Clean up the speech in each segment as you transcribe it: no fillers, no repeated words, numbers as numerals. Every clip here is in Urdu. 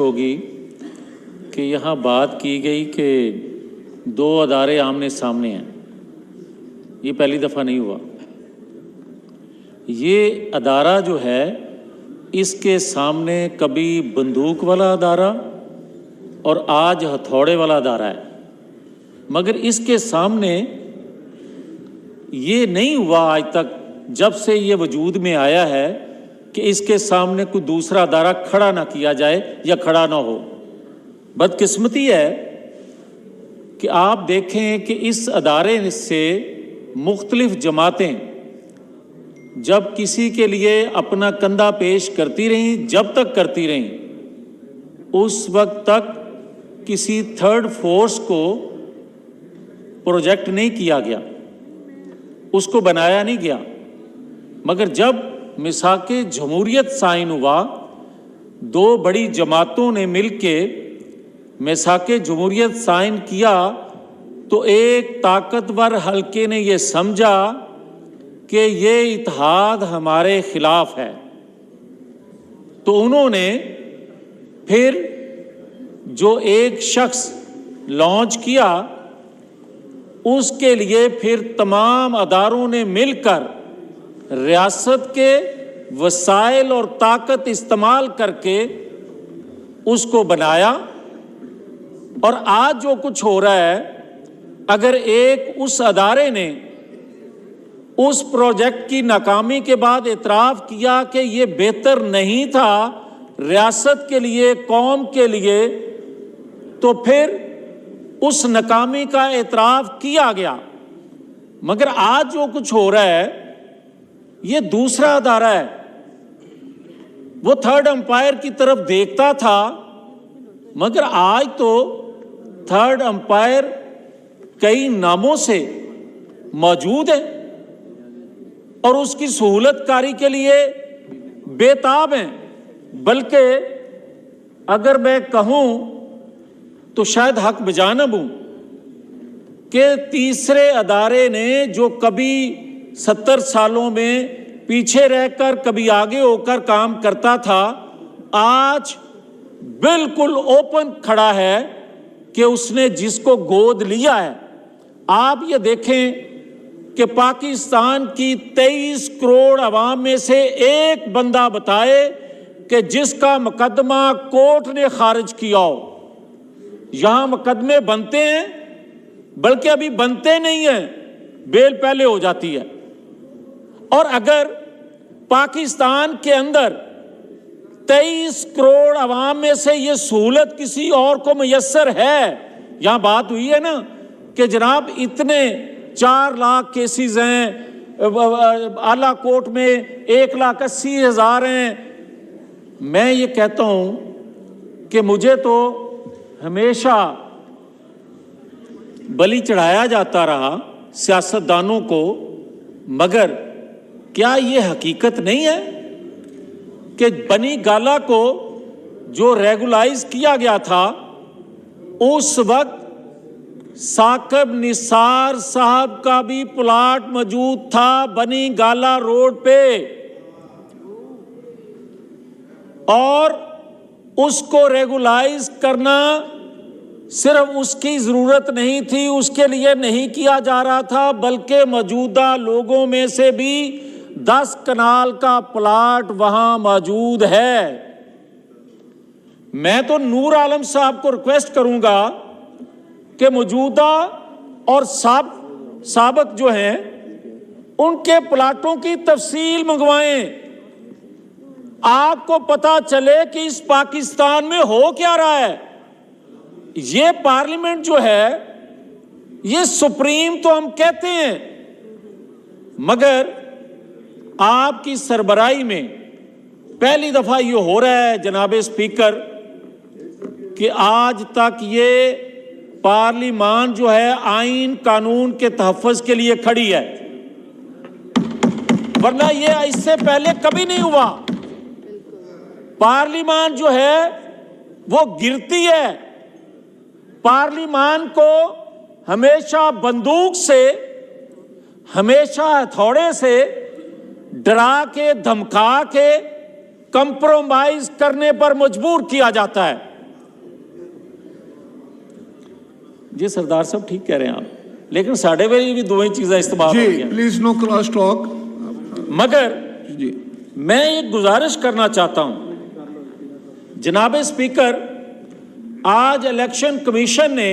ہوگی کہ یہاں بات کی گئی کہ دو ادارے آمنے سامنے ہیں. یہ پہلی دفعہ نہیں ہوا. یہ ادارہ جو ہے اس کے سامنے کبھی بندوق والا ادارہ اور آج ہتھوڑے والا ادارہ ہے، مگر اس کے سامنے یہ نہیں ہوا آج تک جب سے یہ وجود میں آیا ہے کہ اس کے سامنے کوئی دوسرا ادارہ کھڑا نہ کیا جائے یا کھڑا نہ ہو. بدقسمتی ہے کہ آپ دیکھیں کہ اس ادارے سے مختلف جماعتیں جب کسی کے لیے اپنا کندھا پیش کرتی رہیں، جب تک کرتی رہیں، اس وقت تک کسی تھرڈ فورس کو پروجیکٹ نہیں کیا گیا، اس کو بنایا نہیں گیا. مگر جب میثاق جمہوریت سائن ہوا، دو بڑی جماعتوں نے مل کے میثاق جمہوریت سائن کیا، تو ایک طاقتور حلقے نے یہ سمجھا کہ یہ اتحاد ہمارے خلاف ہے، تو انہوں نے پھر جو ایک شخص لانچ کیا، اس کے لیے پھر تمام اداروں نے مل کر ریاست کے وسائل اور طاقت استعمال کر کے اس کو بنایا. اور آج جو کچھ ہو رہا ہے، اگر ایک اس ادارے نے اس پروجیکٹ کی ناکامی کے بعد اعتراف کیا کہ یہ بہتر نہیں تھا ریاست کے لیے، قوم کے لیے، تو پھر اس ناکامی کا اعتراف کیا گیا. مگر آج جو کچھ ہو رہا ہے یہ دوسرا ادارہ ہے. وہ تھرڈ امپائر کی طرف دیکھتا تھا، مگر آج تو تھرڈ امپائر کئی ناموں سے موجود ہے اور اس کی سہولت کاری کے لیے بے تاب ہیں. بلکہ اگر میں کہوں تو شاید حق بجانب ہوں کہ تیسرے ادارے نے جو کبھی 70 سالوں میں پیچھے رہ کر کبھی آگے ہو کر کام کرتا تھا، آج بالکل اوپن کھڑا ہے کہ اس نے جس کو گود لیا ہے. آپ یہ دیکھیں کہ پاکستان کی 23 کروڑ عوام میں سے ایک بندہ بتائے کہ جس کا مقدمہ کورٹ نے خارج کیا ہو. یہاں مقدمے بنتے ہیں، بلکہ ابھی بنتے نہیں ہیں، بیل پہلے ہو جاتی ہے. اور اگر پاکستان کے اندر 23 کروڑ عوام میں سے یہ سہولت کسی اور کو میسر ہے، یہاں بات ہوئی ہے نا کہ جناب اتنے 4 لاکھ کیسز ہیں، اعلیٰ کورٹ میں 1,80,000 ہیں. میں یہ کہتا ہوں کہ مجھے تو ہمیشہ بلی چڑھایا جاتا رہا سیاستدانوں کو، مگر کیا یہ حقیقت نہیں ہے کہ بنی گالہ کو جو ریگولائز کیا گیا تھا، اس وقت ثاقب نثار صاحب کا بھی پلاٹ موجود تھا بنی گالہ روڈ پہ، اور اس کو ریگولائز کرنا صرف اس کی ضرورت نہیں تھی، اس کے لیے نہیں کیا جا رہا تھا، بلکہ موجودہ لوگوں میں سے بھی 10 کنال کا پلاٹ وہاں موجود ہے. میں تو نور عالم صاحب کو ریکویسٹ کروں گا کہ موجودہ اور سابق جو ہیں ان کے پلاٹوں کی تفصیل منگوائیں. آپ کو پتا چلے کہ اس پاکستان میں ہو کیا رہا ہے. یہ پارلیمنٹ جو ہے یہ سپریم تو ہم کہتے ہیں، مگر آپ کی سربراہی میں پہلی دفعہ یہ ہو رہا ہے جناب اسپیکر کہ آج تک یہ پارلیمان جو ہے آئین قانون کے تحفظ کے لیے کھڑی ہے، ورنہ یہ اس سے پہلے کبھی نہیں ہوا. پارلیمان جو ہے وہ گرتی ہے. پارلیمان کو ہمیشہ بندوق سے، ہمیشہ ہتھوڑے سے ڈرا کے دھمکا کے کمپرومائز کرنے پر مجبور کیا جاتا ہے. جی سردار صاحب ٹھیک کہہ رہے ہیں آپ، لیکن ساڑھے ویلے بھی دو ہی چیزیں استعمال ہو گئی ہیں. Please no cross talk. مگر جی میں ایک گزارش کرنا چاہتا ہوں جناب اسپیکر، آج الیکشن کمیشن نے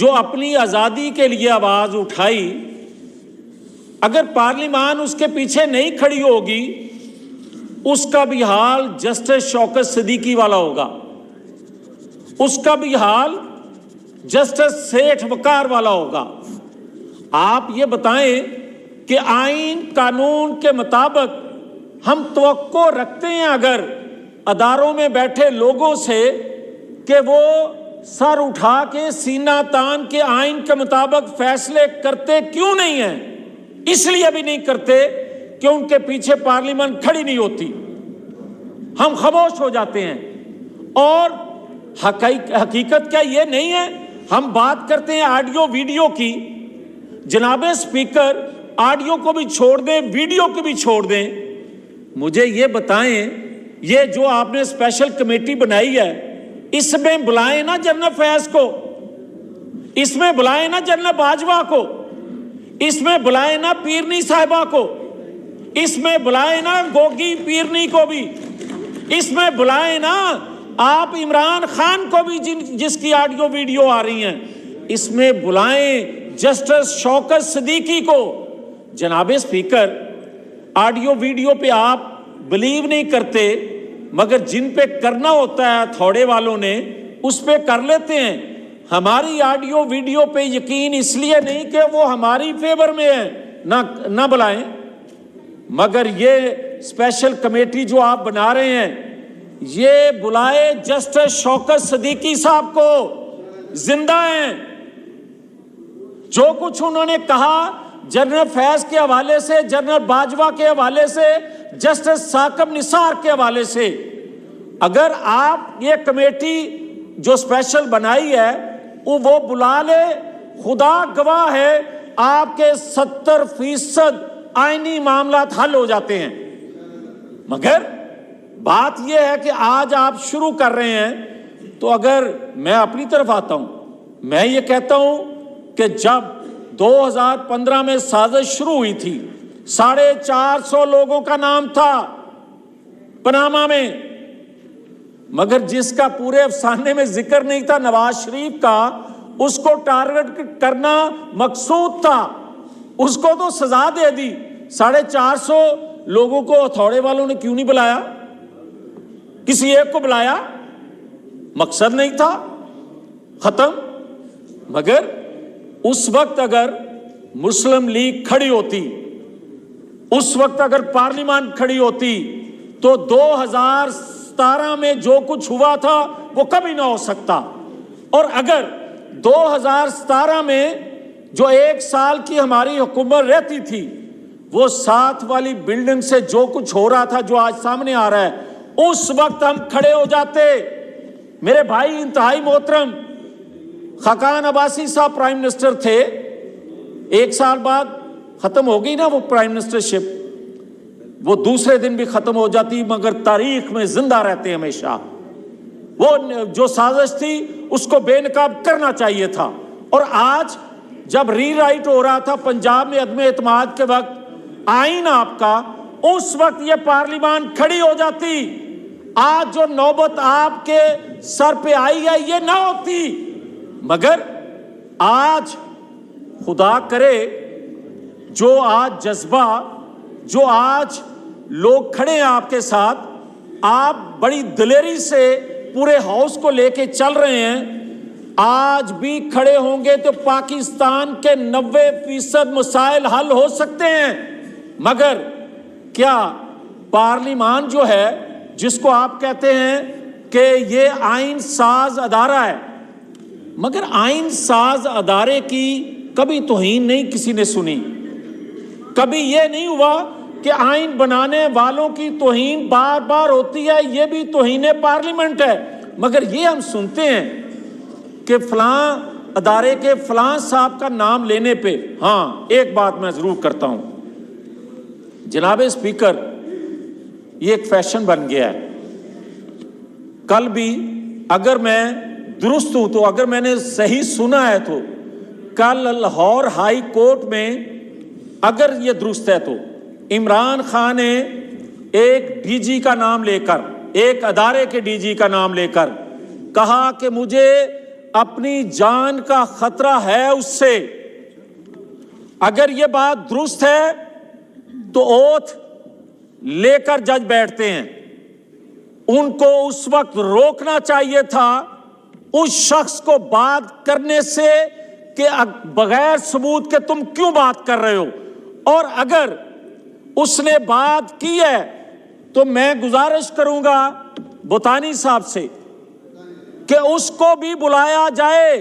جو اپنی آزادی کے لیے آواز اٹھائی، اگر پارلیمان اس کے پیچھے نہیں کھڑی ہوگی اس کا بھی حال جسٹس شوکت صدیقی والا ہوگا، اس کا بھی حال جسٹس سیٹھ وقار والا ہوگا. آپ یہ بتائیں کہ آئین قانون کے مطابق ہم توقع رکھتے ہیں اگر اداروں میں بیٹھے لوگوں سے کہ وہ سر اٹھا کے سینہ تان کے آئین کے مطابق فیصلے کرتے کیوں نہیں ہیں؟ اس لیے بھی نہیں کرتے کہ ان کے پیچھے پارلیمان کھڑی نہیں ہوتی. ہم خاموش ہو جاتے ہیں. اور حقیقت کیا یہ نہیں ہے؟ ہم بات کرتے ہیں آڈیو ویڈیو کی. جناب اسپیکر، آڈیو کو بھی چھوڑ دیں، ویڈیو کو بھی چھوڑ دیں. مجھے یہ بتائیں، یہ جو آپ نے اسپیشل کمیٹی بنائی ہے، اس میں بلائیں نا جنرل فیض کو، اس میں بلائیں نا جنرل باجوہ کو، اس میں بلائیں نا پیرنی صاحبہ کو، اس میں بلائیں نا گوگی پیرنی کو بھی، اس میں بلائیں نا آپ عمران خان کو بھی جس کی آڈیو ویڈیو آ رہی ہیں، اس میں بلائیں جسٹس شوکت صدیقی کو. جناب اسپیکر، آڈیو ویڈیو پہ آپ بلیو نہیں کرتے، مگر جن پہ کرنا ہوتا ہے تھوڑے والوں نے اس پہ کر لیتے ہیں. ہماری آڈیو ویڈیو پہ یقین اس لیے نہیں کہ وہ ہماری فیور میں ہے، نہ بلائیں. مگر یہ اسپیشل کمیٹی جو آپ بنا رہے ہیں، یہ بلائے جسٹس شوکت صدیقی صاحب کو، زندہ ہیں. جو کچھ انہوں نے کہا جنرل فیض کے حوالے سے، جنرل باجوہ کے حوالے سے، جسٹس ثاقب نثار کے حوالے سے، اگر آپ یہ کمیٹی جو اسپیشل بنائی ہے وہ بلا لے، خدا گواہ ہے آپ کے 70% آئینی معاملات حل ہو جاتے ہیں. مگر بات یہ ہے کہ آج آپ شروع کر رہے ہیں. تو اگر میں اپنی طرف آتا ہوں، میں یہ کہتا ہوں کہ جب 2015 میں سازش شروع ہوئی تھی، 450 لوگوں کا نام تھا پاناما میں، مگر جس کا پورے افسانے میں ذکر نہیں تھا، نواز شریف کا، اس کو ٹارگٹ کرنا مقصود تھا، اس کو تو سزا دے دی. 450 لوگوں کو ہتھوڑے والوں نے کیوں نہیں بلایا؟ کسی ایک کو بلایا، مقصد نہیں تھا، ختم. مگر اس وقت اگر مسلم لیگ کھڑی ہوتی، اس وقت اگر پارلیمان کھڑی ہوتی، تو 2017 میں جو کچھ ہوا تھا وہ کبھی نہ ہو سکتا. اور اگر 2017 میں جو 1 سال کی ہماری حکومت رہتی تھی، وہ ساتھ والی بلڈنگ سے جو کچھ ہو رہا تھا، جو آج سامنے آ رہا ہے، اس وقت ہم کھڑے ہو جاتے. میرے بھائی انتہائی محترم خاقان عباسی صاحب پرائم منسٹر تھے، 1 سال بعد ختم ہو گئی نا وہ پرائم منسٹرشپ، وہ دوسرے دن بھی ختم ہو جاتی، مگر تاریخ میں زندہ رہتے ہمیشہ. وہ جو سازش تھی اس کو بے نقاب کرنا چاہیے تھا. اور آج جب ری رائٹ ہو رہا تھا پنجاب میں عدم اعتماد کے وقت آئین آپ کا، اس وقت یہ پارلیمان کھڑی ہو جاتی. آج جو نوبت آپ کے سر پہ آئی ہے یہ نہ ہوتی. مگر آج خدا کرے جو آج جذبہ، جو آج لوگ کھڑے ہیں آپ کے ساتھ، آپ بڑی دلیری سے پورے ہاؤس کو لے کے چل رہے ہیں، آج بھی کھڑے ہوں گے تو پاکستان کے 90% مسائل حل ہو سکتے ہیں. مگر کیا پارلیمان جو ہے، جس کو آپ کہتے ہیں کہ یہ آئین ساز ادارہ ہے، مگر آئین ساز ادارے کی کبھی توہین نہیں کسی نے سنی. کبھی یہ نہیں ہوا کہ آئین بنانے والوں کی توہین بار بار ہوتی ہے، یہ بھی توہین پارلیمنٹ ہے. مگر یہ ہم سنتے ہیں کہ فلاں ادارے کے فلاں صاحب کا نام لینے پہ. ہاں ایک بات میں ضرور کرتا ہوں جناب اسپیکر، یہ ایک فیشن بن گیا ہے. کل بھی اگر میں درست ہوں تو اگر میں نے صحیح سنا ہے تو کل لاہور ہائی کورٹ میں اگر یہ درست ہے تو عمران خان نے ایک ڈی جی کا نام لے کر، ایک ادارے کے ڈی جی کا نام لے کر کہا کہ مجھے اپنی جان کا خطرہ ہے اس سے۔ اگر یہ بات درست ہے تو اوتھ لے کر جج بیٹھتے ہیں، ان کو اس وقت روکنا چاہیے تھا اس شخص کو بات کرنے سے کہ بغیر ثبوت کے تم کیوں بات کر رہے ہو، اور اگر اس نے بات کی ہے تو میں گزارش کروں گا بوتانی صاحب سے کہ اس کو بھی بلایا جائے،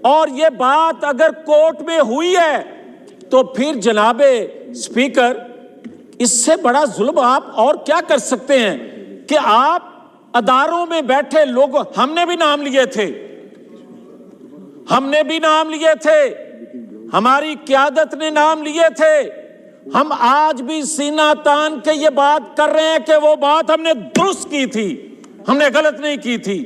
اور یہ بات اگر کورٹ میں ہوئی ہے تو پھر جناب اسپیکر اس سے بڑا ظلم آپ اور کیا کر سکتے ہیں کہ آپ اداروں میں بیٹھے لوگوں، ہم نے بھی نام لیے تھے، ہماری قیادت نے نام لیے تھے، ہم آج بھی سینہ تان کے یہ بات کر رہے ہیں کہ وہ بات ہم نے درست کی تھی، ہم نے غلط نہیں کی تھی۔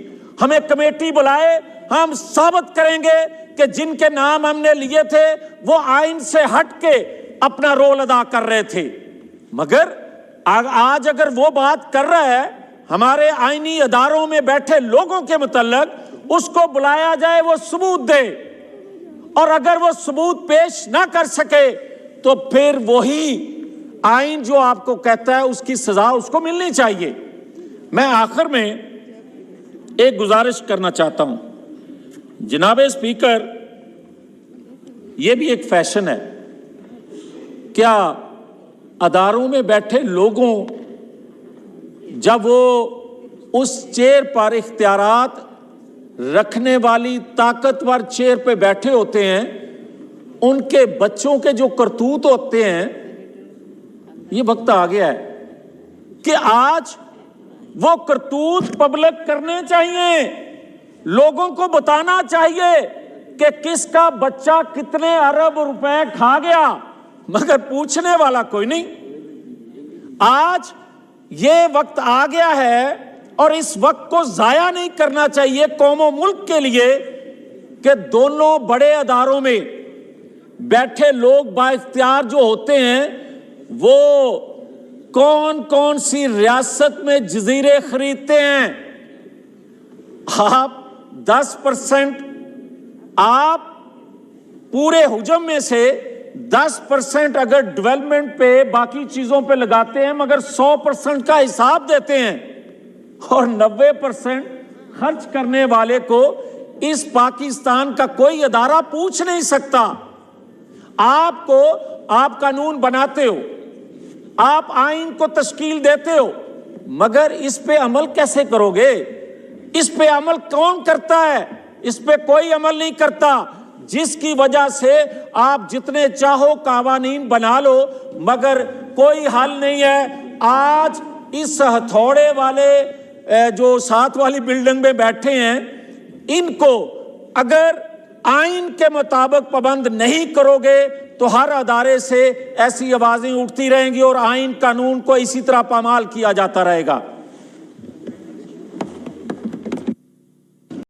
ہمیں کمیٹی بلائے، ہم ثابت کریں گے کہ جن کے نام ہم نے لیے تھے وہ آئین سے ہٹ کے اپنا رول ادا کر رہے تھے، مگر آج اگر وہ بات کر رہا ہے ہمارے آئینی اداروں میں بیٹھے لوگوں کے متعلق، اس کو بلایا جائے، وہ ثبوت دے، اور اگر وہ ثبوت پیش نہ کر سکے تو پھر وہی آئین جو آپ کو کہتا ہے اس کی سزا اس کو ملنی چاہیے۔ میں آخر میں ایک گزارش کرنا چاہتا ہوں جناب اسپیکر، یہ بھی ایک فیشن ہے، کیا اداروں میں بیٹھے لوگوں جب وہ اس چیئر پر اختیارات رکھنے والی طاقتور چیئر پہ بیٹھے ہوتے ہیں، ان کے بچوں کے جو کرتوت ہوتے ہیں، یہ وقت آ گیا ہے کہ آج وہ کرتوت پبلک کرنے چاہیے، لوگوں کو بتانا چاہیے کہ کس کا بچہ کتنے ارب روپے کھا گیا، مگر پوچھنے والا کوئی نہیں۔ آج یہ وقت آ گیا ہے اور اس وقت کو ضائع نہیں کرنا چاہیے قوم و ملک کے لیے کہ دونوں بڑے اداروں میں بیٹھے لوگ با اختیار جو ہوتے ہیں وہ کون کون سی ریاست میں جزیرے خریدتے ہیں۔ آپ 10%، آپ پورے حجم میں سے 10% اگر ڈیولپمنٹ پہ باقی چیزوں پہ لگاتے ہیں، مگر 100% کا حساب دیتے ہیں، اور 90% خرچ کرنے والے کو اس پاکستان کا کوئی ادارہ پوچھ نہیں سکتا۔ آپ قانون بناتے ہو، آپ آئین کو تشکیل دیتے ہو، مگر اس پہ عمل کیسے کرو گے؟ اس پہ عمل کون کرتا ہے؟ اس پہ کوئی عمل نہیں کرتا، جس کی وجہ سے آپ جتنے چاہو قوانین بنا لو مگر کوئی حل نہیں ہے۔ آج اس ہتھوڑے والے جو ساتھ والی بلڈنگ میں بیٹھے ہیں، ان کو اگر آئین کے مطابق پابند نہیں کرو گے تو ہر ادارے سے ایسی آوازیں اٹھتی رہیں گی اور آئین قانون کو اسی طرح پامال کیا جاتا رہے گا۔